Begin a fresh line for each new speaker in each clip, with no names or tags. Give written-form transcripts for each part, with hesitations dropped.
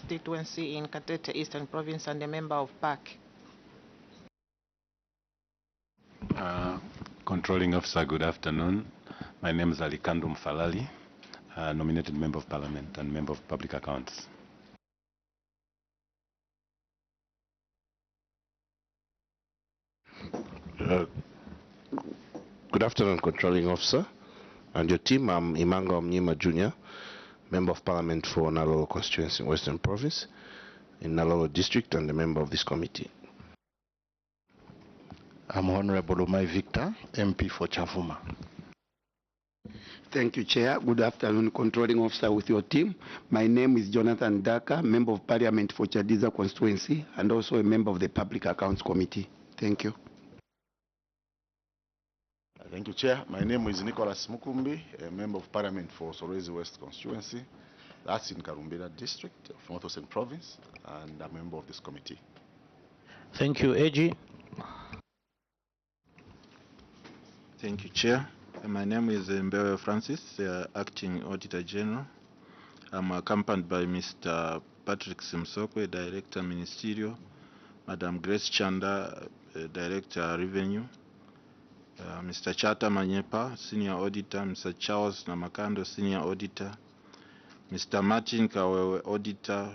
constituency in Katete Eastern Province and a member of PAC.
Controlling Officer, good afternoon. My name is Alikandum Falali, nominated Member of Parliament and Member of Public Accounts.
Good afternoon, Controlling Officer and your team. I'm Imango Mnyima Jr., Member of Parliament for Nalolo Constituency in Western Province, in Nalolo District, and a member of this committee.
I'm Honorable Umai Victor, MP for Chavuma.
Thank you, Chair. Good afternoon, Controlling Officer with your team. My name is Jonathan Daka, Member of Parliament for Chadiza Constituency and also a member of the Public Accounts Committee. Thank you.
Thank you, Chair. My name is Nicholas Mukumbi, a Member of Parliament for Solwezi West Constituency. That's in Karumbira District of Northwestern Province, and I'm a member of this committee.
Thank you, AG.
Thank you, Chair. My name is Mbewe Francis, Acting Auditor General. I'm accompanied by Mr. Patrick Simsokwe, Director Ministerial, Madam Grace Chanda, Director Revenue, Mr. Chata Manyepa, Senior Auditor, Mr. Charles Namakando, Senior Auditor, Mr. Martin Kawewe, Auditor,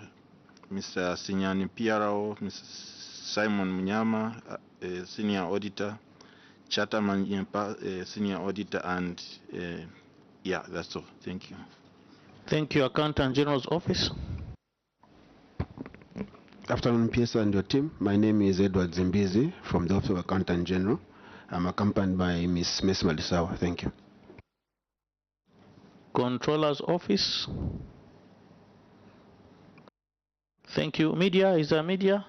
Mr. Sinyani Piarao, Mr. Simon Munyama, Senior Auditor, Chata Manyepa, Senior Auditor, and yeah, that's all. Thank you.
Thank you, Accountant General's Office.
Afternoon, PS and your team. My name is Edward Zimbizi from the Office of Accountant General. I'm accompanied by Ms. Malisawa. Thank you.
Controller's Office. Thank you. Media, is there media?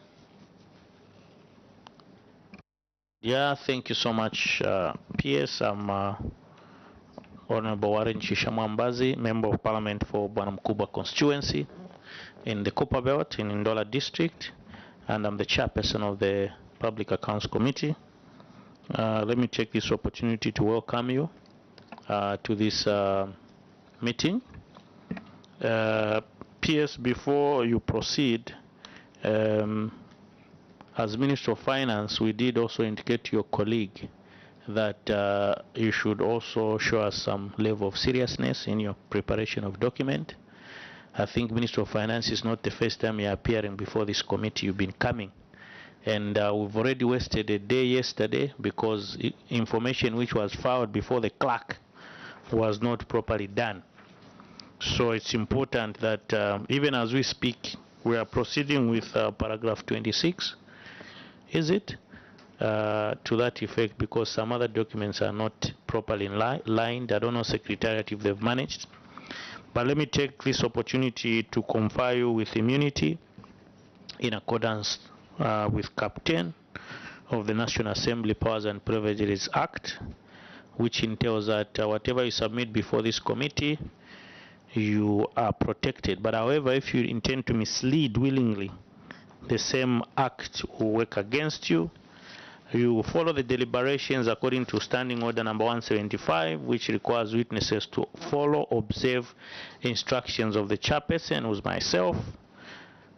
Yeah, thank you so much. PS, I'm Honorable Warren Shishamwambazi, Member of Parliament for Bwanamkuba Constituency in the Copper Belt in Ndola District, and I'm the chairperson of the Public Accounts Committee. Let me take this opportunity to welcome you to this meeting. PS, before you proceed, as Minister of Finance, we did also indicate to your colleague that you should also show us some level of seriousness in your preparation of document. I think Minister of Finance is not the first time you're appearing before this committee. You've been coming. And we've already wasted a day yesterday because information which was filed before the clerk was not properly done. So it's important that even as we speak, we are proceeding with paragraph 26. Is it? To that effect, because some other documents are not properly lined. I don't know, Secretariat, if they've managed. But let me take this opportunity to confer you with immunity in accordance with Cap 10 of the National Assembly Powers and Privileges Act, which entails that whatever you submit before this committee, you are protected. But however, if you intend to mislead willingly, the same act will work against you. You follow the deliberations according to Standing Order number 175, which requires witnesses to follow, observe instructions of the chairperson, who's myself.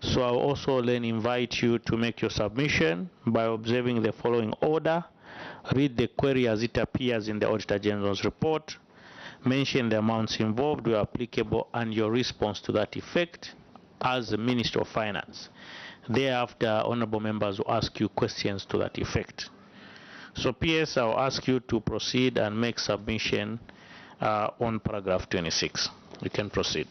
So I'll also then invite you to make your submission by observing the following order. Read the query as it appears in the Auditor General's report. Mention the amounts involved where applicable and your response to that effect as the Minister of Finance. Thereafter, honorable members will ask you questions to that effect. So PS, I'll ask you to proceed and make submission on paragraph 26. You can proceed.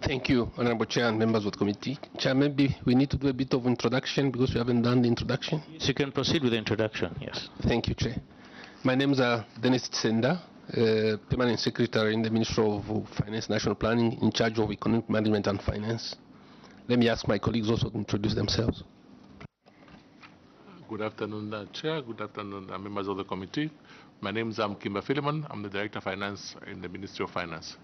Thank you, Honorable Chair and members of the committee. Chair, maybe we need to do a bit of introduction because we haven't done the introduction.
So you can proceed with the introduction, yes.
Thank you, Chair. My name is Dennis Tsenda, Permanent Secretary in the Ministry of Finance National Planning, in charge of Economic Management and Finance. Let me ask my colleagues also to introduce themselves.
Good afternoon, Chair. Good afternoon, members of the committee. My name is Kimber Philemon. I'm the Director of Finance in the Ministry of Finance.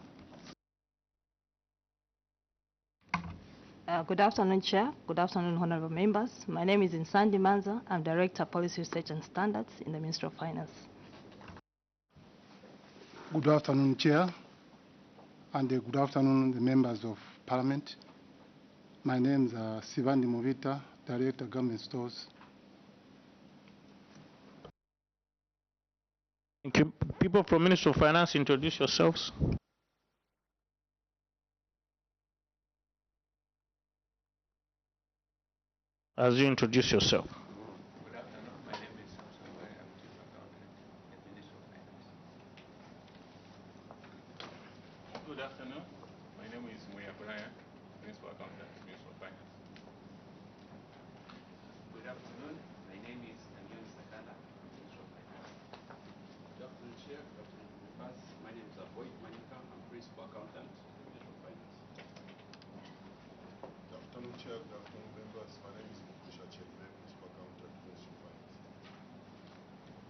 Good afternoon, Chair. Good afternoon, honorable members. My name is Insandi Manza. I'm Director of Policy Research and Standards in the Ministry of Finance.
Good afternoon, Chair, and good afternoon, the members of Parliament. My name is Sivani Movita, Director Government Stores.
Thank you. People from Ministry of Finance, introduce yourselves. As you introduce yourself.
Good afternoon. My name is Moya Brian, Principal Accountant, Ministry of Finance.
Good afternoon. My name is Daniel Sakala, Ministry of Finance. Good afternoon, Chair. Good afternoon, members. My name is Avoid Manika. I'm Principal Accountant, Ministry of Finance.
Good afternoon, Chair. Good afternoon, members. My name is Mukusha Chekme, Principal Accountant, Ministry of Finance.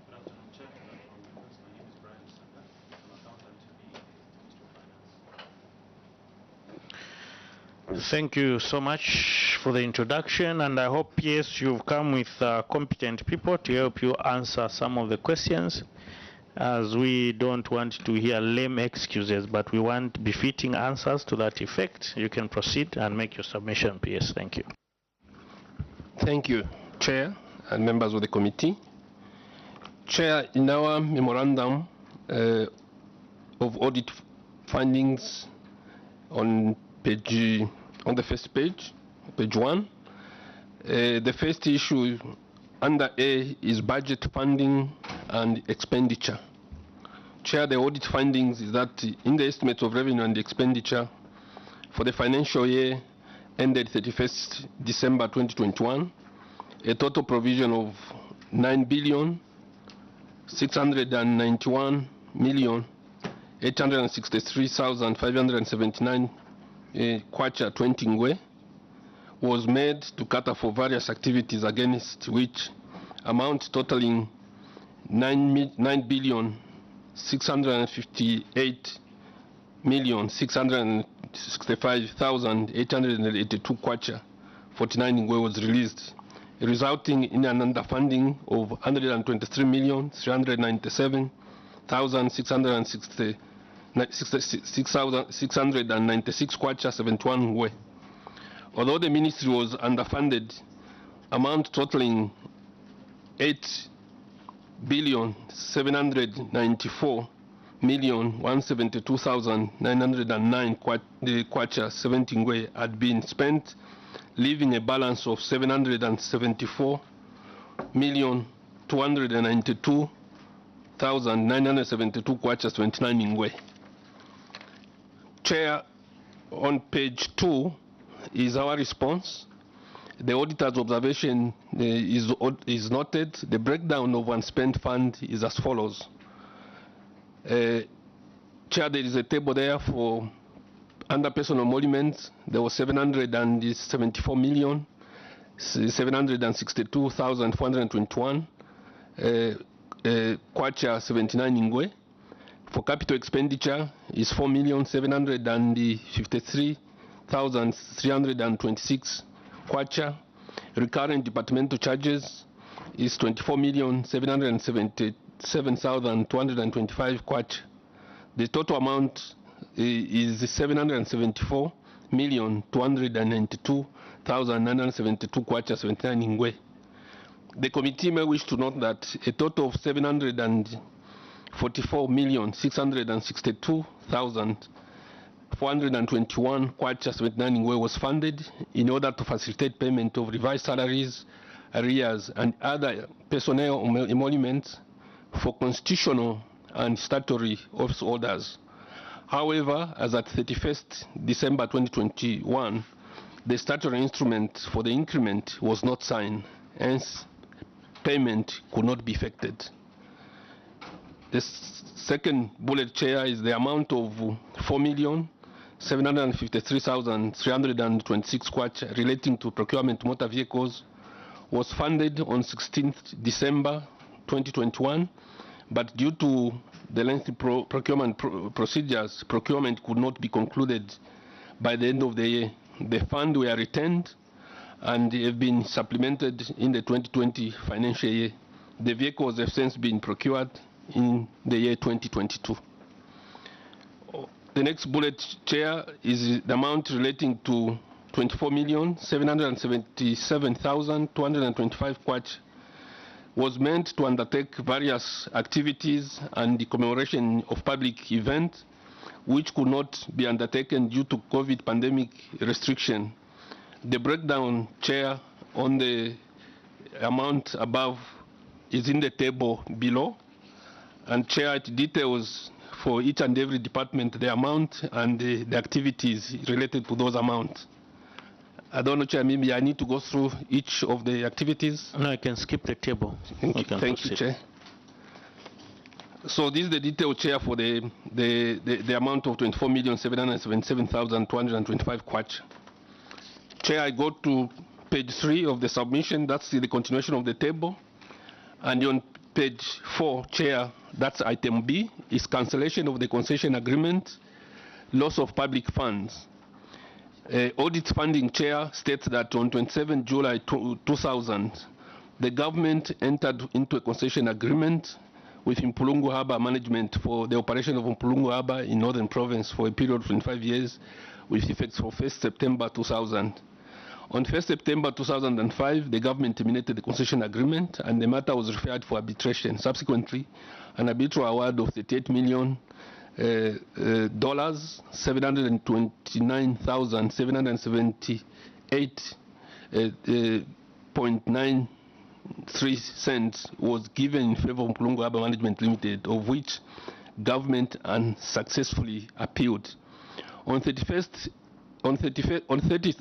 Good afternoon, Chair. Good afternoon, members. My name is Brian Sanda. I'm Accountant to the Ministry of Finance.
Thank you so much for the introduction, and I hope, yes, you've come with competent people to help you answer some of the questions, as we don't want to hear lame excuses, but we want befitting answers to that effect. You can proceed and make your submission, PS. Thank you.
Thank you, Chair and members of the committee. Chair, in our memorandum of audit findings on the first page, page 1, the first issue under A is budget funding and expenditure. Chair, the audit findings is that in the estimates of revenue and expenditure for the financial year ended 31st December 2021, a total provision of 9,691,863,579 kwacha 20 ngwe was made to cater for various activities, against which amount totaling 9,658,665,882 kwacha 49 ngwe was released, resulting in an underfunding of 123,397,696 kwacha 71 ngwe. Although the ministry was underfunded, amount totaling 8,794,172,909 kwacha 70 ngwe had been spent, leaving a balance of 774,292,972 kwacha 29 ngwe. Chair, on page 2 is our response. The auditor's observation is noted. The breakdown of unspent fund is as follows. Chair, there is a table there for under personal emoluments. There was 774,762,421 kwacha 79 ngwe. For capital expenditure is 4,753,326 kwacha. Recurrent departmental charges is 24,777,225 kwacha. The total amount is 774,292,972 kwacha 79 ngwe. The committee may wish to note that a total of 744,662,421 kwacha 79 ngwe was funded in order to facilitate payment of revised salaries, arrears, and other personnel emoluments for constitutional and statutory office orders. However, as at 31st December 2021, the statutory instrument for the increment was not signed, hence payment could not be effected. The second bullet, Chair, is the amount of 4,753,326 kwacha relating to procurement motor vehicles was funded on 16th December 2021, but due to the lengthy procurement procedures, procurement could not be concluded by the end of the year. The funds were retained and have been supplemented in the 2020 financial year. The vehicles have since been procured in the year 2022. The next bullet, Chair, is the amount relating to 24,777,225 kwacha was meant to undertake various activities and the commemoration of public events which could not be undertaken due to COVID pandemic restriction. The breakdown, Chair, on the amount above is in the table below, and Chair, it details for each and every department the amount and the activities related to those amounts. I don't know, Chair, maybe I need to go through each of the activities.
No, I can skip the table.
Thank you, Chair. So this is the detail, Chair, for the amount of 24,777,225 kwacha. Chair, I go to page 3 of the submission. That's the continuation of the table. And on page 4, Chair, that's item B, is cancellation of the concession agreement, loss of public funds. Audit funding, Chair, states that on 27 July 2000, the government entered into a concession agreement with Mpulungu Harbour Management for the operation of Mpulungu Harbour in Northern Province for a period of 25 years with effects for 1st September 2000. On 1st September 2005, the government terminated the concession agreement and the matter was referred for arbitration. Subsequently, an arbitral award of $38 million, $729,778.93 cents was given in favor of Mpulungu Harbour Management Limited, of which government unsuccessfully appealed. On 30th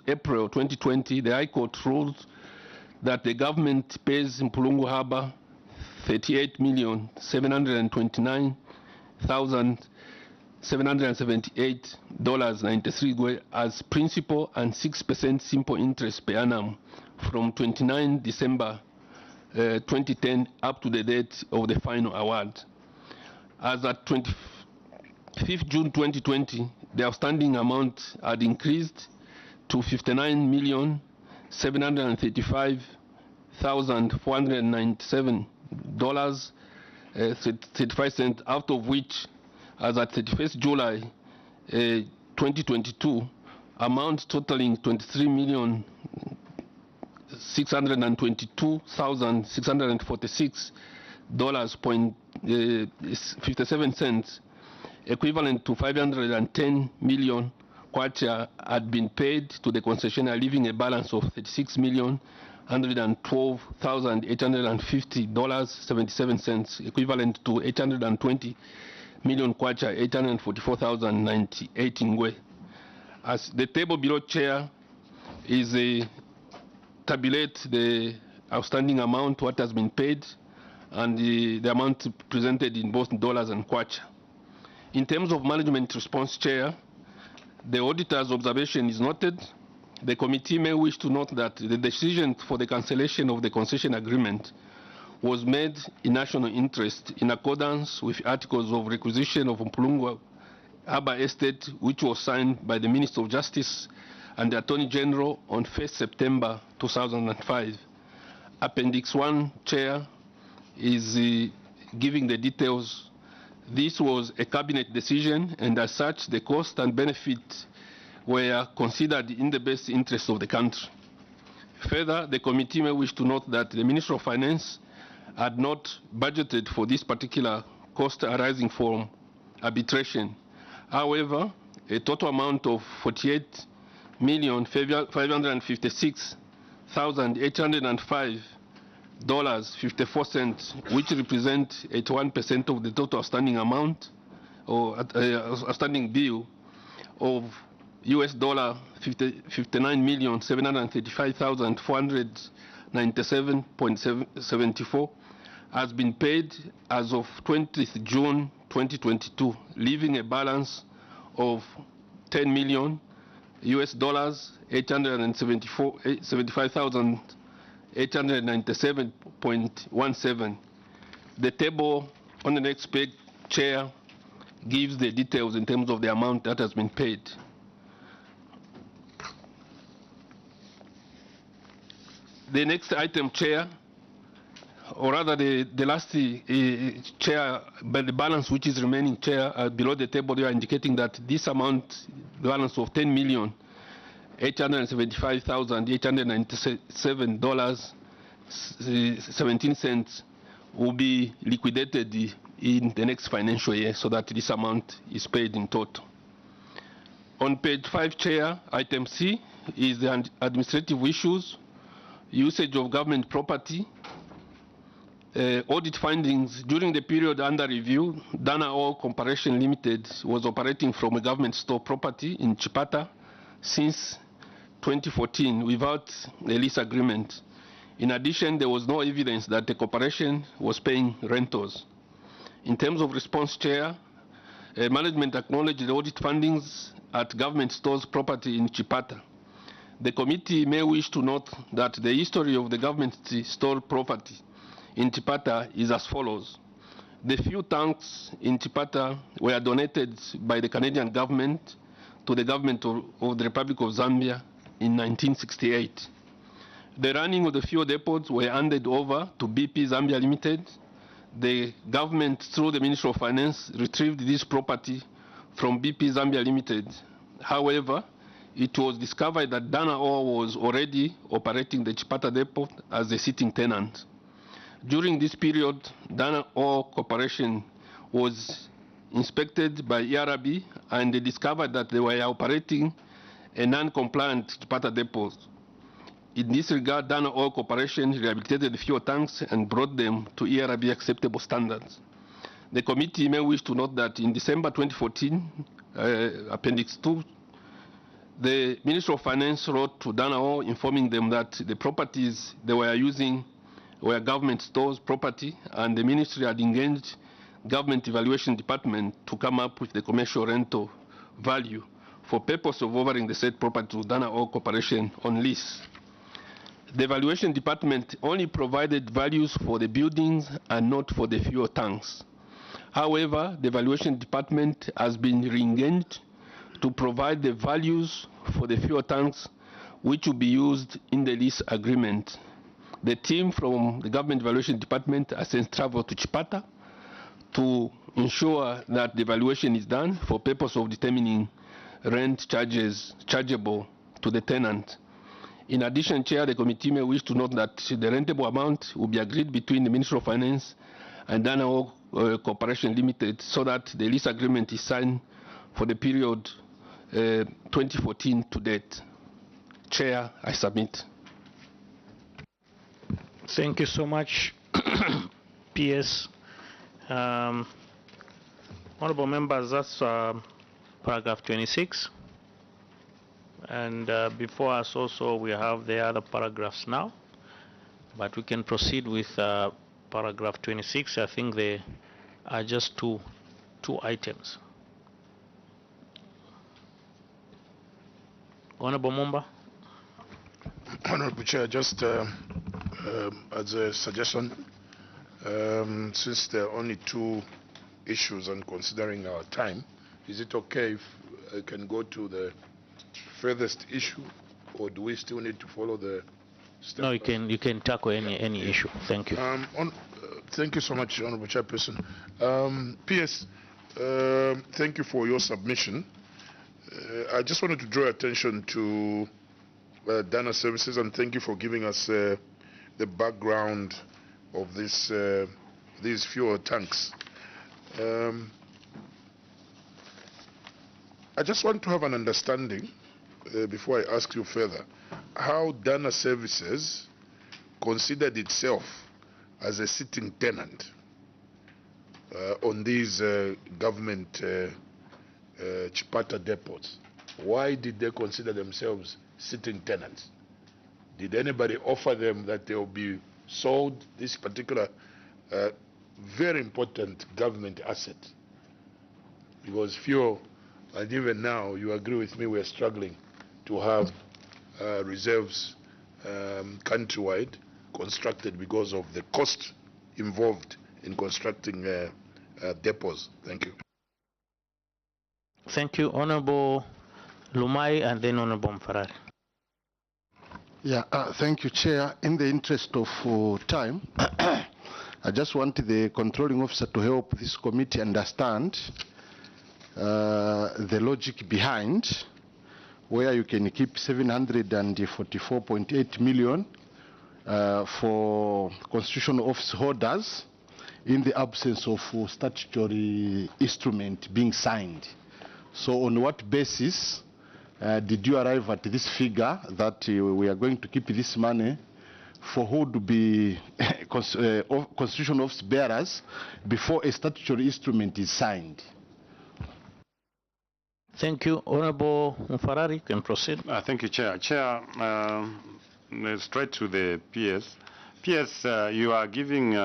April 2020, the High Court ruled that the government pays Mpulungu Harbour $38,729,778.93 as principal and 6% simple interest per annum from 29 December 2010 up to the date of the final award. As at 25th June 2020, the outstanding amount had increased to $59,735,497.35, out of which, as at 31st July 2022, amount totaling $23,626,646.57, equivalent to 510 million kwacha, had been paid to the concessionaire, leaving a balance of $36,112,850.77, equivalent to 820 million kwacha, 844,098 ngwe. As the table below, Chair, is tabulate the outstanding amount, what has been paid, and the amount presented in both dollars and kwacha. In terms of management response, Chair, the auditor's observation is noted. The committee may wish to note that the decision for the cancellation of the concession agreement was made in national interest in accordance with articles of requisition of Mpulungu Harbour Estate, which was signed by the Minister of Justice and the Attorney General on 1st September 2005. Appendix 1, Chair, is giving the details. This was a cabinet decision, and as such, the cost and benefit were considered in the best interest of the country. Further, the committee may wish to note that the Ministry of Finance had not budgeted for this particular cost arising from arbitration. However, a total amount of $48,556,805.54, which represent 81% of the total outstanding amount or outstanding bill of $59,735,497.74, has been paid as of 20th June 2022, leaving a balance of $10,075,897.17. The table on the next page, Chair, gives the details in terms of the amount that has been paid. The next item, Chair, or rather the last chair, but the balance which is remaining, chair, below the table, they are indicating that this amount, balance of $10,875,897.17 will be liquidated in the next financial year, so that this amount is paid in total. On page 5, Chair, item C is the administrative issues, usage of government property, audit findings. During the period under review, Dana Oil Corporation Limited was operating from a government store property in Chipata since 2014 without a lease agreement. In addition, there was no evidence that the corporation was paying rentals. In terms of response, Chair, management acknowledged the audit findings at government stores property in Chipata. The committee may wish to note that the history of the government store property in Chipata is as follows. The few tanks in Chipata were donated by the Canadian government to the government of the Republic of Zambia in 1968. The running of the fuel depots were handed over to BP Zambia Limited. The government, through the Ministry of Finance, retrieved this property from BP Zambia Limited. However, it was discovered that Dana Oil was already operating the Chipata depot as a sitting tenant. During this period, Dana Oil Corporation was inspected by ERB, and they discovered that they were operating a non-compliant Chipata depot. In this regard, Dana Oil Corporation rehabilitated the fuel tanks and brought them to ERB acceptable standards. The committee may wish to note that in December 2014, Appendix 2, the Ministry of Finance wrote to Dana Oil informing them that the properties they were using were government stores property, and the ministry had engaged government evaluation department to come up with the commercial rental value for purpose of offering the said property to Dana Oil Corporation on lease. The evaluation department only provided values for the buildings and not for the fuel tanks. However, the evaluation department has been re-engaged to provide the values for the fuel tanks which will be used in the lease agreement. The team from the government evaluation department has since traveled to Chipata to ensure that the evaluation is done for purpose of determining rent charges chargeable to the tenant. In addition, Chair, the committee may wish to note that the rentable amount will be agreed between the Ministry of Finance and Dana Oil Corporation Limited, so that the lease agreement is signed for the period 2014 to date. Chair, I submit.
Thank you so much, PS. Honorable members, that's paragraph 26. And before us also we have the other paragraphs now, but we can proceed with paragraph 26. I think there are just two items. Honorable Mumba.
Honorable Chair, just as a suggestion, since there are only two issues and considering our time, is it okay if I can go to the furthest issue, or do we still need to follow the step?
No, you can tackle any issue. Thank you.
Thank you so much, Honorable Chairperson. PS, thank you for your submission. I just wanted to draw attention to Dana Services, and thank you for giving us the background of this these fuel tanks. I just want to have an understanding before I ask you further, how Dana Services considered itself as a sitting tenant on these government Chipata depots. Why did they consider themselves sitting tenants? Did anybody offer them that they will be sold this particular very important government asset? Because fuel, and even now, you agree with me, we're struggling to have reserves countrywide constructed because of the cost involved in constructing depots. Thank you.
Thank you, Honorable Lumai, and then Honorable Mfarari.
Yeah, thank you, Chair. In the interest of time,
I just want the controlling officer to help this committee understand the logic behind where you can keep 744.8 million for constitutional office holders in the absence of statutory instrument being signed. So on what basis did you arrive at this figure that we are going to keep this money for who to be constitutional office bearers before a statutory instrument is signed?
Thank you. Honorable Mfarari, you can proceed.
Thank you, Chair. Chair, straight to the PS. PS, you are giving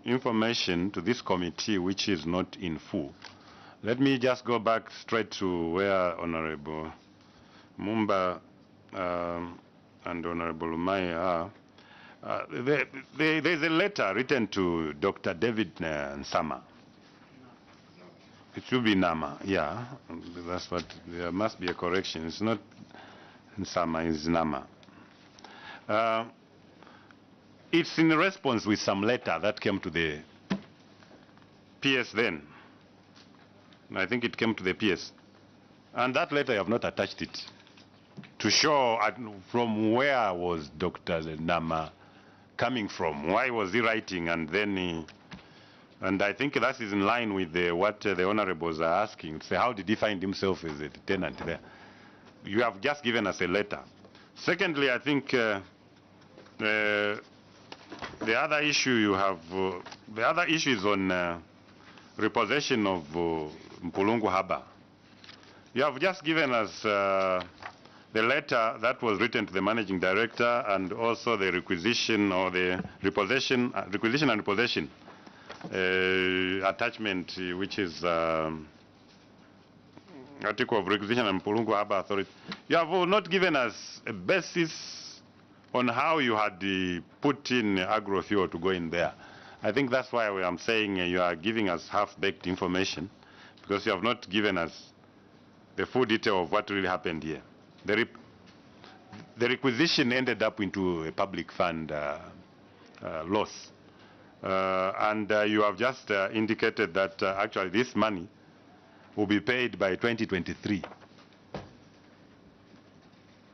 information to this committee which is not in full. Let me just go back straight to where Honorable Mumba and Honorable Umai are. There's a letter written to Dr. David Nsama. It should be Nama, yeah. That's what, there must be a correction. It's not Nsama, it's Nama. It's in response with some letter that came to the PS then. I think it came to the PS. And that letter, I have not attached it to show from where was Dr. Nama coming from. Why was he writing? And then and I think that is in line with what the honorables are asking. Say, how did he find himself as a tenant there? You have just given us a letter. Secondly, I think the other issue you have, the other issue is on repossession of Mpulungu Harbour. You have just given us the letter that was written to the managing director and also the requisition or the requisition and repossession attachment, which is article of requisition and Mpulungu Harbour Authority. You have not given us a basis on how you had put in agrofuel to go in there. I think that's why I'm saying you are giving us half-baked information, because you have not given us the full detail of what really happened here. The requisition ended up into a public fund loss. And you have just indicated that actually this money will be paid by 2023.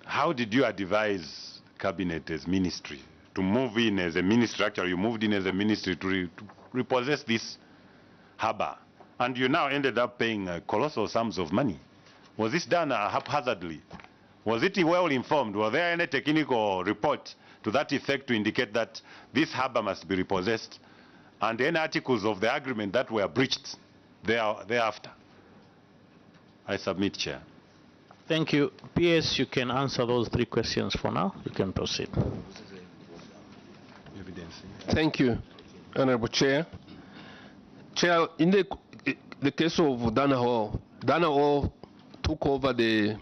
How did you advise Cabinet as ministry to move in as a ministry? Actually, you moved in as a ministry to repossess this harbour, and you now ended up paying colossal sums of money. Was this done haphazardly? Was it well informed? Was there any technical report to that effect to indicate that this harbour must be repossessed, and any articles of the agreement that were breached thereafter? I submit, Chair.
Thank you. PS, you can answer those three questions for now. You can proceed.
Thank you, Honorable Chair. Chair, in the case of Danahol took over the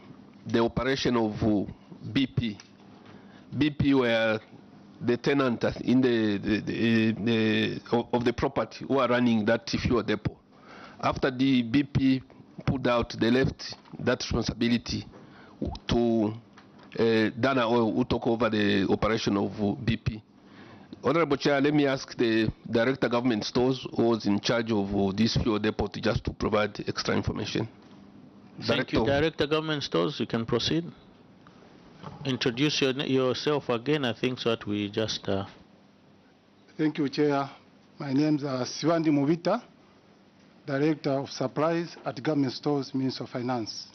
operation of BP. BP were the tenant in of the property who are running that fuel depot. After the BP pulled out, they left that responsibility to Dana Oil, who took over the operation of BP. Honorable Chair, let me ask the Director Government Stores, who was in charge of this fuel depot, just to provide extra information.
Thank you, Director Government Stores. You can proceed. Introduce yourself again, I think, so that we just...
Thank you, Chair. My name is Sivandi Movita, Director of Supplies at Government Stores, Minister of Finance.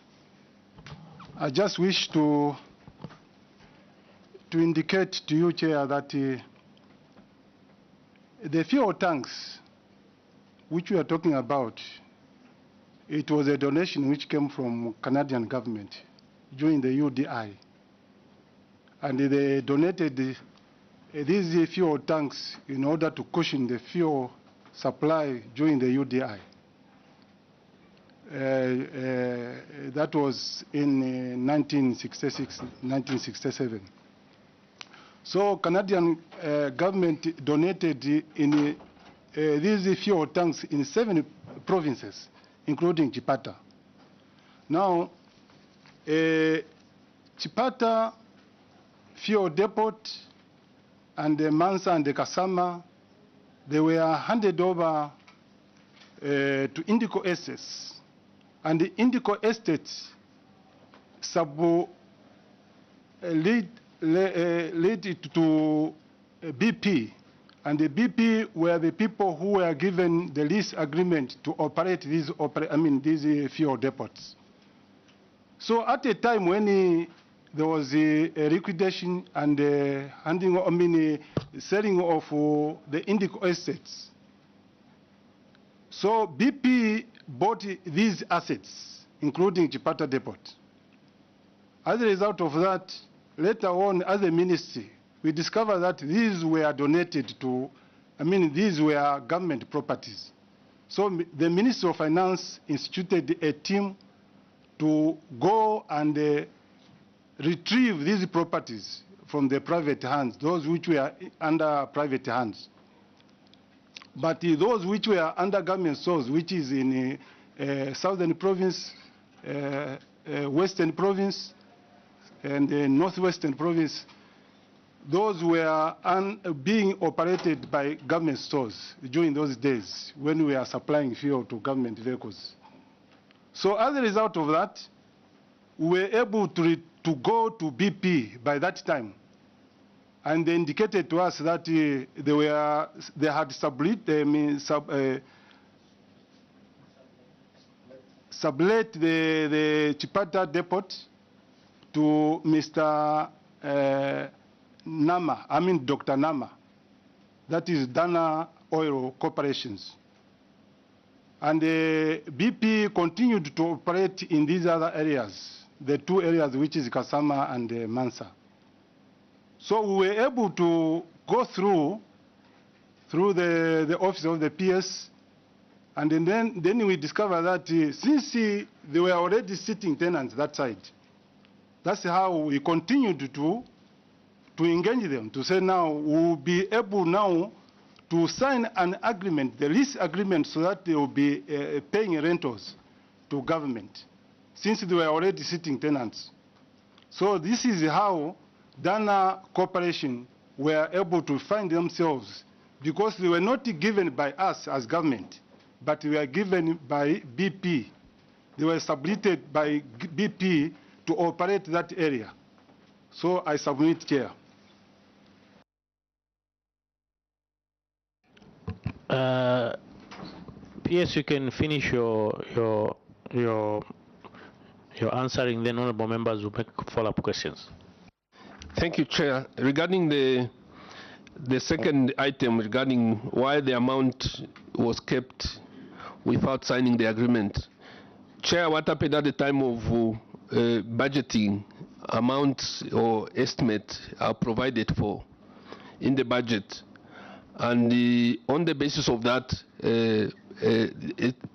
I just wish to indicate to you, Chair, that the fuel tanks which we are talking about, it was a donation which came from Canadian government during the UDI. And they donated these fuel tanks in order to cushion the fuel supply during the UDI. That was in 1966, 1967. So Canadian government donated in these fuel tanks in 7 provinces, including Chipata. Now, Chipata fuel depot and the Mansa and the Kasama they were handed over to Indigo Estates, and the Indigo Estates lead it to BP, and the BP were the people who were given the lease agreement to operate these fuel depots. So at a time when there was a liquidation and selling of the Indigo Estates, so BP bought these assets, including Chipata Depot. As a result of that, later on, as a ministry, we discovered that these were donated to, these were government properties. So the Ministry of Finance instituted a team to go and retrieve these properties from the private hands, those which were under private hands. But those which were under government stores, which is in Southern Province, Western Province, and the Northwestern Province, those were being operated by government stores during those days when we are supplying fuel to government vehicles. So as a result of that, we were able to go to BP by that time, and they indicated to us that they had sublet the Chipata Depot to Mr. Dr. Nama, that is Dana Oil Corporations. And BP continued to operate in these other areas, the two areas which is Kasama and Mansa. So we were able to go through the office of the PS, and then we discovered that since they were already sitting tenants that side, that's how we continued to engage them, to say now we'll be able now to sign an agreement, the lease agreement, so that they will be paying rentals to government, since they were already sitting tenants. So this is how Dana Corporation were able to find themselves, because they were not given by us as government, but they were given by BP. They were subletted by BP to operate that area. So I submit, Chair.
PS, you can finish your answering, then honorable members will make follow-up questions.
Thank you, Chair. Regarding the second item regarding why the amount was kept without signing the agreement, Chair, what happened at the time of budgeting, amounts or estimate are provided for in the budget, and on the basis of that,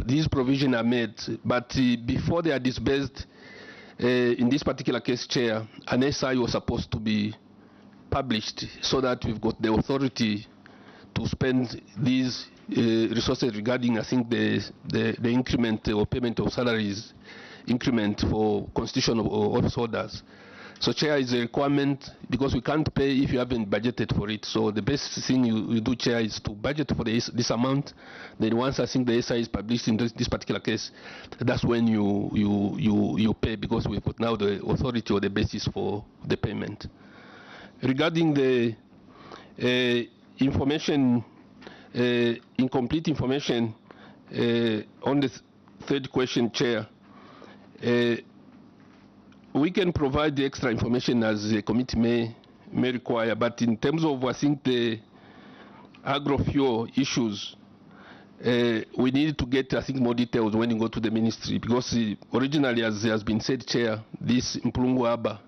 these provisions are made, but before they are disbursed, in this particular case, Chair, an SI was supposed to be published so that we've got the authority to spend these resources regarding, I think, the increment or payment of salaries, increment for constitutional office holders. So, Chair, is a requirement, because we can't pay if you haven't budgeted for it. So the best thing you do, Chair, is to budget for this amount. Then once I think the SI is published in this particular case, that's when you pay, because we've got now the authority or the basis for the payment. Regarding the information, incomplete information, on the third question, Chair, we can provide the extra information as the committee may require, but in terms of, I think, the agro-fuel issues, we need to get, I think, more details when you go to the ministry, because originally, as has been said, Chair, this Mplungu Aba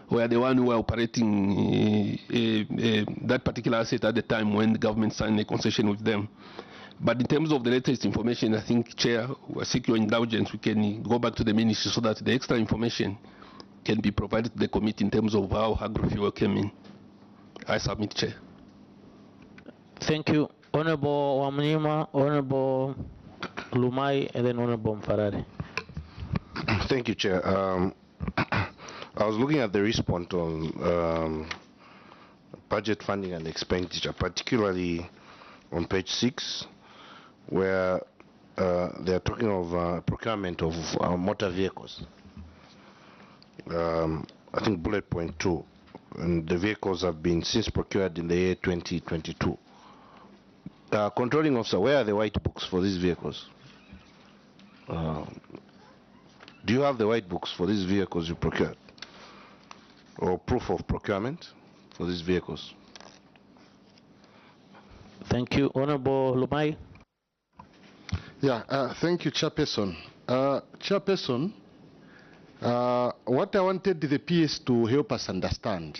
were the one who were operating that particular asset at the time when the government signed a concession with them. But in terms of the latest information, I think, Chair, I seek your indulgence, we can go back to the ministry so that the extra information can be provided to the committee in terms of how agro-fuel came in. I submit, Chair.
Thank you. Honorable Wamnima, Honorable Lumai, and then Honorable Mfarari.
Thank you, Chair. I was looking at the response on budget funding and expenditure, particularly on page 6, where they are talking of procurement of motor vehicles. I think bullet point 2, and the vehicles have been since procured in the year 2022. Controlling officer, where are the white books for these vehicles? Do you have the white books for these vehicles you procured? Or proof of procurement for these vehicles?
Thank you. Honorable Lumai.
Yeah, thank you, Chairperson. Chairperson, what I wanted the PS to help us understand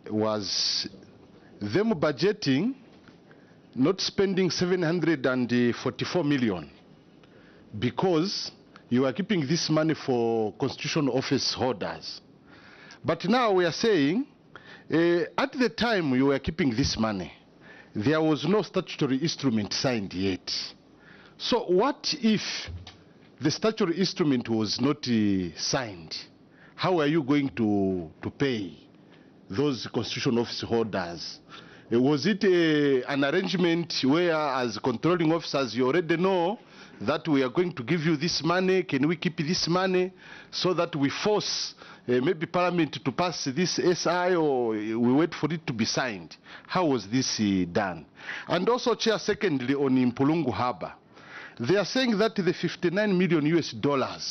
was them budgeting, not spending 744 million because you are keeping this money for constitutional office holders. But now we are saying, at the time you were keeping this money, there was no statutory instrument signed yet. So what if the statutory instrument was not signed? How are you going to pay those constitutional office holders? Was it an arrangement where, as controlling officers, you already know that we are going to give you this money? Can we keep this money so that we force maybe Parliament to pass this SI, or we wait for it to be signed? How was this done? And also, Chair, secondly, on Mpulungu Harbour, they are saying that the $59 million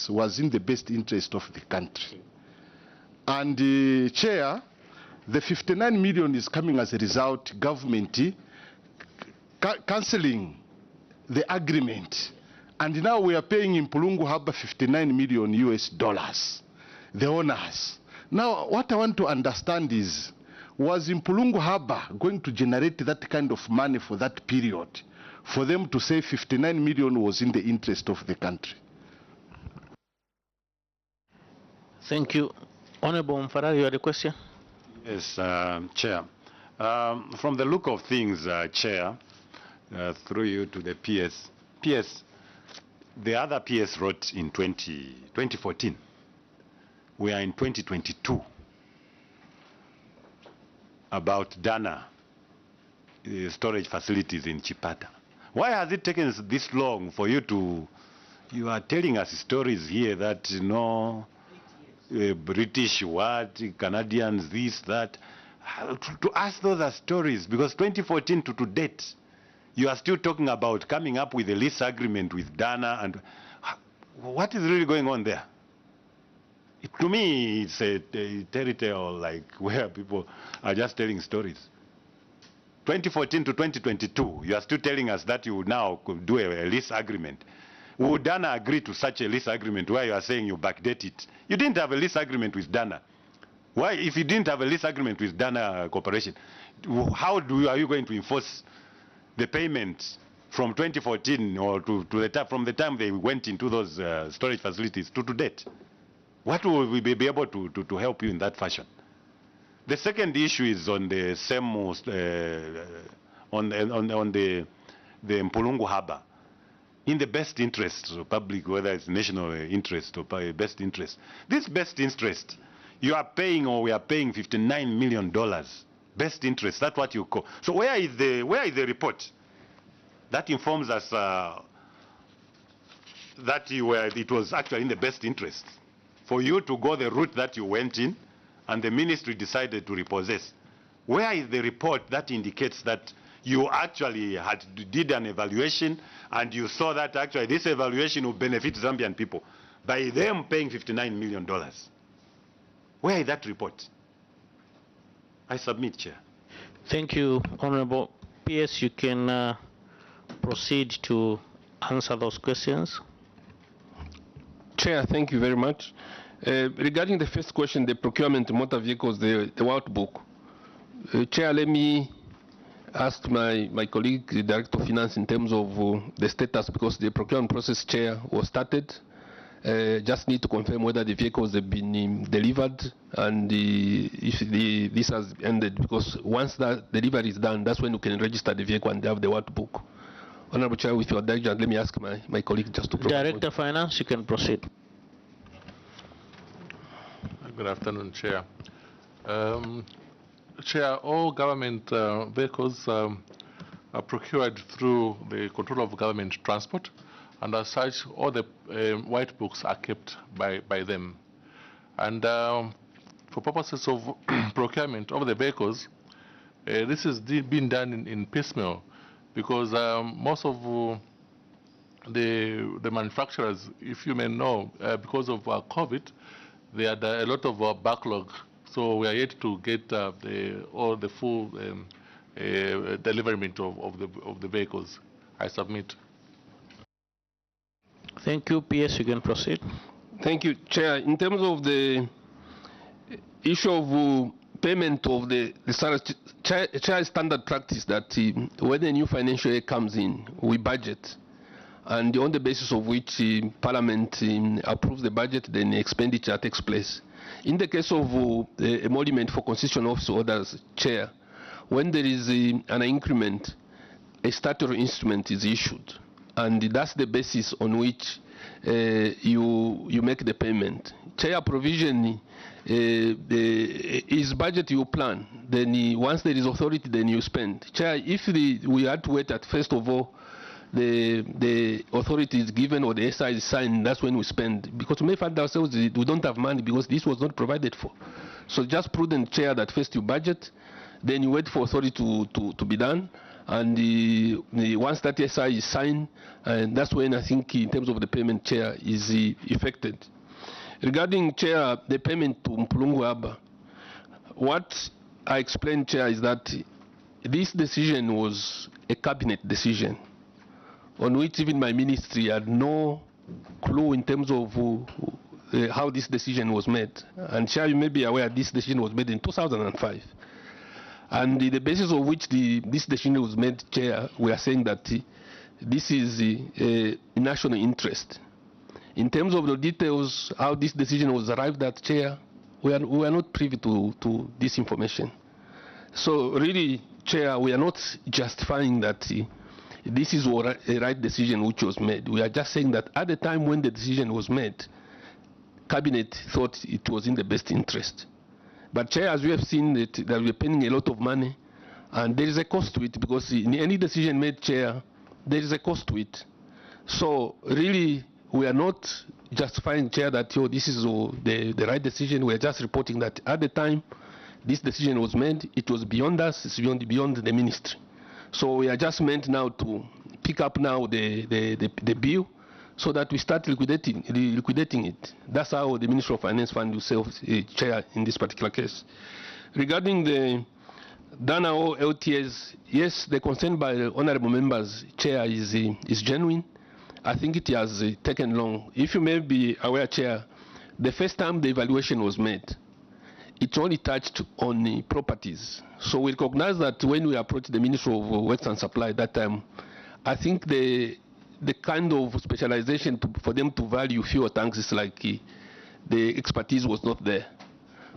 was in the best interest of the country. And Chair, the 59 million is coming as a result government cancelling the agreement. And now we are paying in Mpulungu Harbour $59 million, the owners. Now, what I want to understand is, was Mpulungu Harbour going to generate that kind of money for that period, for them to say 59 million was in the interest of the country?
Thank you. Honorable Mfarari, you had a question?
Yes, Chair. From the look of things, Chair, through you to the PS, the other PS wrote in 2014. We are in 2022 about Dana storage facilities in Chipata. Why has it taken this long for you to, you are telling us stories here that, you know, British what, Canadians this, that. To us those are stories, because 2014 to date, you are still talking about coming up with a lease agreement with Dana, and what is really going on there? To me, it's a fairy tale, like where people are just telling stories. 2014 to 2022, you are still telling us that you would now do a lease agreement. Would Dana agree to such a lease agreement where you are saying you backdate it? You didn't have a lease agreement with Dana. Why, if you didn't have a lease agreement with Dana Corporation, how are you going to enforce the payment from 2014 or from the time they went into those storage facilities to date? What will we be able to help you in that fashion? The second issue is on the same, on the Mpulungu Harbour. In the best interest of public, whether it's national interest or best interest. This best interest, you are paying, or we are paying $59 million. Best interest, that's what you call. So where is the report that informs us that it was actually in the best interest for you to go the route that you went in, and the ministry decided to repossess? Where is the report that indicates that you actually did an evaluation and you saw that actually this evaluation will benefit Zambian people by them paying $59 million? Where is that report? I submit, Chair.
Thank you, Honorable. PS, you can proceed to answer those questions.
Chair, thank you very much. Regarding the first question, the procurement of motor vehicles, the World Book. Chair, let me ask my colleague, the Director of Finance, in terms of the status, because the procurement process, Chair, was started. Just need to confirm whether the vehicles have been delivered and if this has ended, because once that delivery is done, that's when you can register the vehicle and have the World Book. Honorable Chair, with your direction, let me ask my colleague just to provide.
Director of Finance, you can proceed.
Good afternoon, Chair. Chair, all government vehicles procured through the control of government transport, and as such, all the white books are kept by them. And for purposes of procurement of the vehicles, this is being done in piecemeal, because most of the manufacturers, if you may know, because of COVID, they had a lot of backlog. So we are yet to get all the full delivery of the vehicles. I submit.
Thank you. PS, you can proceed.
Thank you, Chair. In terms of the issue of payment of the Chair, standard practice that when a new financial year comes in, we budget, and on the basis of which Parliament approves the budget, then expenditure takes place. In the case of emolument for constitutional office orders, Chair, when there is an increment, a statutory instrument is issued, and that's the basis on which you make the payment. Chair, provision is budget you plan. Then once there is authority, then you spend. Chair, if we had to wait at first of all the authority is given or the SI is signed, that's when we spend. Because we may find ourselves we don't have money because this was not provided for. So just prudent, Chair, that first you budget, then you wait for authority to be done, and once that SI is signed, and that's when I think in terms of the payment, Chair, is effected. Regarding, Chair, the payment to Mpulungu Aba, what I explained, Chair, is that this decision was a cabinet decision on which even my ministry had no clue in terms of how this decision was made. And Chair, you may be aware this decision was made in 2005. And the basis of which this decision was made, Chair, we are saying that this is a national interest. In terms of the details, how this decision was arrived at, Chair, we are not privy to this information. So really, Chair, we are not justifying that this is a right decision which was made. We are just saying that at the time when the decision was made, Cabinet thought it was in the best interest. But, Chair, as we have seen, that we are paying a lot of money, and there is a cost to it, because in any decision made, Chair, there is a cost to it. So really, we are not justifying, Chair, that this is the right decision. We are just reporting that at the time this decision was made, it was beyond us, it's beyond the ministry. So we are just meant now to pick up now the bill, so that we start liquidating it. That's how the Ministry of Finance found itself, Chair, in this particular case. Regarding the Dana or LTAs, yes, the concern by the honourable members, Chair, is genuine. I think it has taken long. If you may be aware, Chair, the first time the evaluation was made, it only touched on the properties. So we recognize that when we approached the Ministry of Works and Supply at that time, I think the kind of specialization for them to value fuel tanks is like the expertise was not there.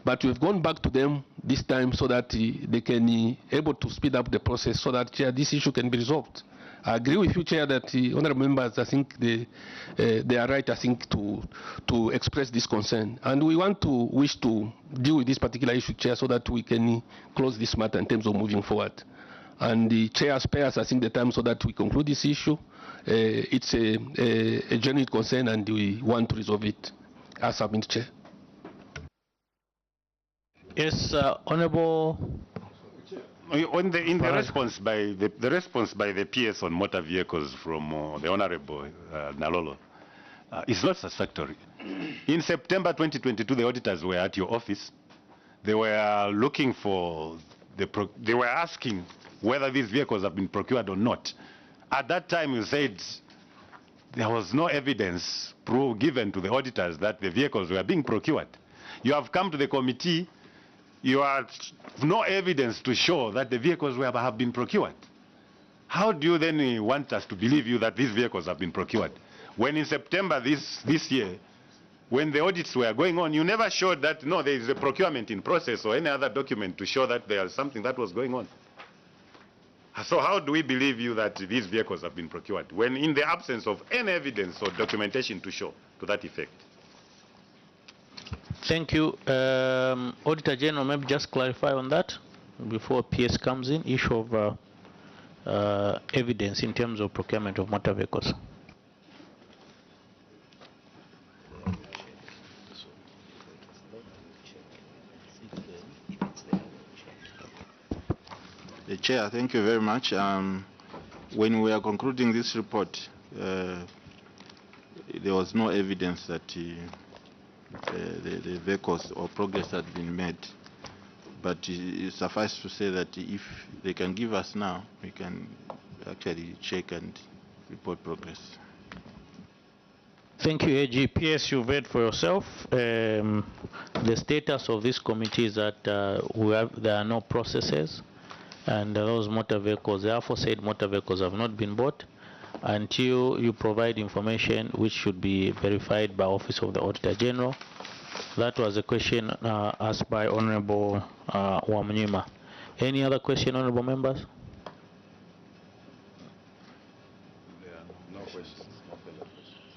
But we've gone back to them this time so that they can be able to speed up the process so that, Chair, this issue can be resolved. I agree with you, Chair, that honourable members, I think they are right, I think, to express this concern. And we wish to deal with this particular issue, Chair, so that we can close this matter in terms of moving forward. And the Chair spares, I think, the time so that we conclude this issue. It's a genuine concern, and we want to resolve it. I submit, Chair.
Yes, Honourable.
In the response by the response by the PS on motor vehicles from the Honourable Nalolo is not satisfactory. In September 2022, the auditors were at your office. They were looking for they were asking whether these vehicles have been procured or not. At that time, you said there was no evidence given to the auditors that the vehicles were being procured. You have come to the committee. You have no evidence to show that the vehicles have been procured. How do you then want us to believe you that these vehicles have been procured? When in September this year, when the audits were going on, you never showed that, no, there is a procurement in process or any other document to show that there is something that was going on. So how do we believe you that these vehicles have been procured when in the absence of any evidence or documentation to show to that effect?
Thank you. Auditor General, maybe just clarify on that before PS comes in, issue of evidence in terms of procurement of motor vehicles.
The Chair, thank you very much. When we are concluding this report, there was no evidence that the vehicles or progress had been made. But it suffice to say that if they can give us now, we can actually check and report progress.
Thank you, AG. PS, you've heard for yourself. The status of this committee is that there are no processes, and those motor vehicles, the aforesaid motor vehicles, have not been bought until you provide information which should be verified by Office of the Auditor General. That was a question asked by Honorable Wamnyima. Any other question, Honorable members?
No questions.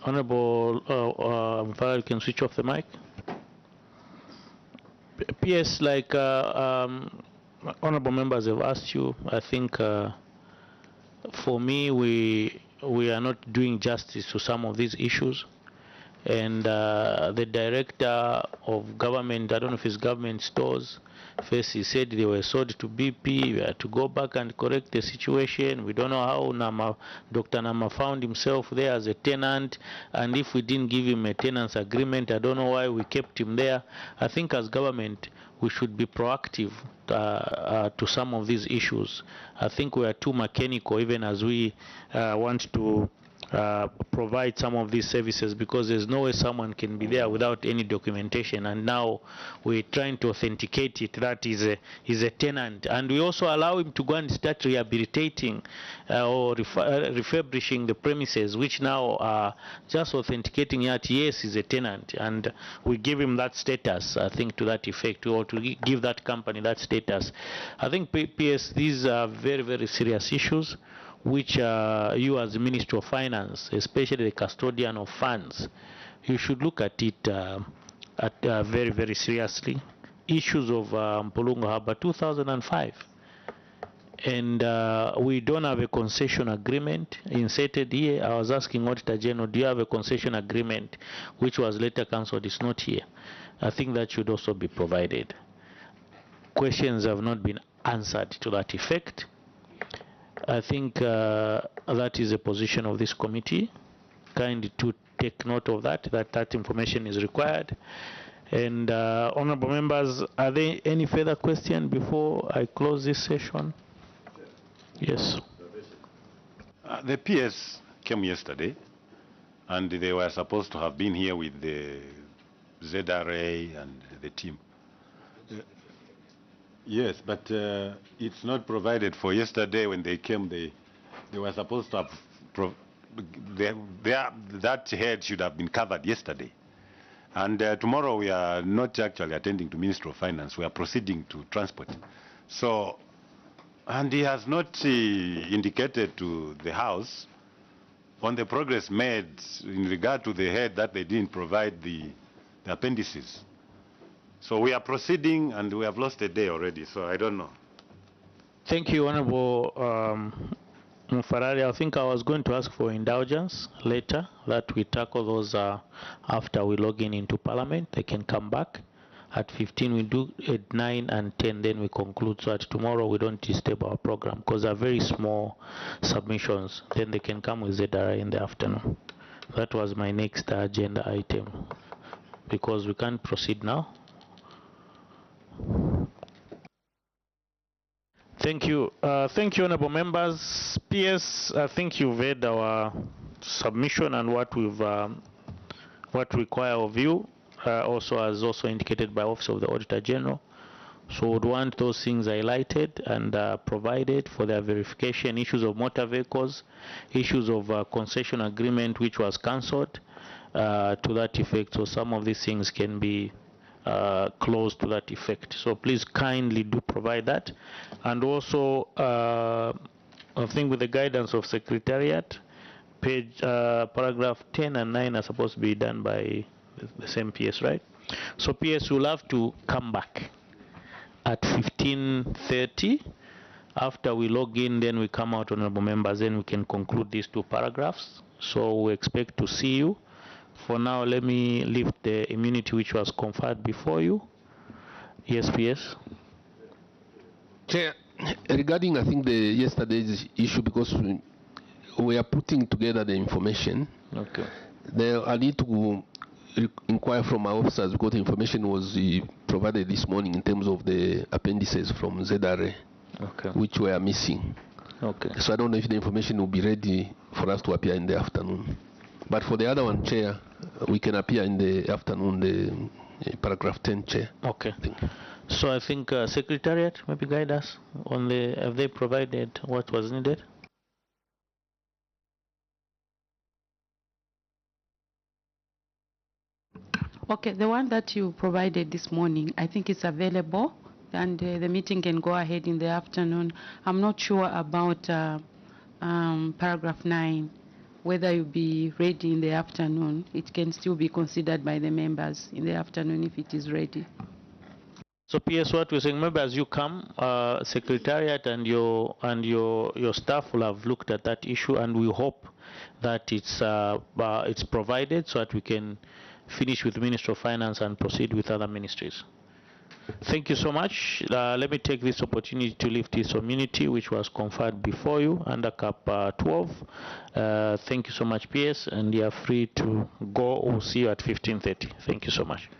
Honorable Farah, you can switch off the mic. PS, like honorable members have asked you, I think for me, we are not doing justice to some of these issues. And the director of government, I don't know if it's government stores, first he said they were sold to BP. We had to go back and correct the situation. We don't know how Dr. Nama found himself there as a tenant, and if we didn't give him a tenant's agreement, I don't know why we kept him there. I think as government, we should be proactive to some of these issues. I think we are too mechanical, even as we want to provide some of these services, because there's no way someone can be there without any documentation, and now we're trying to authenticate it that is a tenant, and we also allow him to go and start rehabilitating or refurbishing the premises, which now are just authenticating that yes, he's a tenant, and we give him that status, I think, to that effect, or to give that company that status. I think PS, these are very, very serious issues which you as the Ministry of Finance, especially the custodian of funds, you should look at it very, very seriously. Issues of Mpulungu Harbour 2005. And we don't have a concession agreement inserted here. I was asking Auditor General, do you have a concession agreement which was later cancelled? It's not here. I think that should also be provided. Questions have not been answered to that effect. I think that is a position of this committee. Kindly to take note of that information is required. And honorable members, are there any further questions before I close this session? Yes.
The PS came yesterday, and they were supposed to have been here with the ZRA and the team. Yes, but it's not provided for. Yesterday when they came, they were supposed to have, that head should have been covered yesterday. And tomorrow we are not actually attending to Ministry of Finance, we are proceeding to Transport. So, and he has not indicated to the House on the progress made in regard to the head that they didn't provide the appendices. So we are proceeding, and we have lost a day already, so I don't know.
Thank you, Honorable Mufarari. I think I was going to ask for indulgence later, that we tackle those after we log into Parliament. They can come back. At 15 we do, at 9 and 10 then we conclude, so that tomorrow we don't disturb our program, because they're very small submissions. Then they can come with ZRA in the afternoon. That was my next agenda item, because we can't proceed now. Thank you. Thank you, honorable members. PS, I think you've heard our submission and what we've what require of you, also as also indicated by Office of the Auditor General. So would want those things highlighted and provided for their verification. Issues of motor vehicles, issues of concession agreement which was cancelled to that effect. So some of these things can be close to that effect. So please kindly do provide that. And also, I think with the guidance of Secretariat, page paragraph 10 and 9 are supposed to be done by the same PS, right? So PS will have to come back at 15:30 After we log in, then we come out, honorable members, then we can conclude these 2 paragraphs. So we expect to see you. For now, let me lift the immunity which was conferred before you. Yes, PS.
Chair, regarding I think the yesterday's issue, because we are putting together the information.
Okay.
I need to inquire from my officers because the information was provided this morning in terms of the appendices from ZRA,
okay,
which were missing.
Okay.
So I don't know if the information will be ready for us to appear in the afternoon. But for the other one, Chair, we can appear in the afternoon, the paragraph 10, Chair.
Okay. So I think Secretariat maybe guide us on the, have they provided what was needed?
Okay, the one that you provided this morning, I think it's available, and the meeting can go ahead in the afternoon. I'm not sure about paragraph 9, whether you'll be ready in the afternoon. It can still be considered by the members in the afternoon if it is ready.
So PS, what we're saying, maybe as you come, Secretariat and your staff will have looked at that issue, and we hope that it's provided so that we can finish with the Ministry of Finance and proceed with other ministries. Thank you so much. Let me take this opportunity to lift this immunity which was conferred before you under Cap 12. Thank you so much, PS, and you are free to go. We'll see you at 15:30. Thank you so much.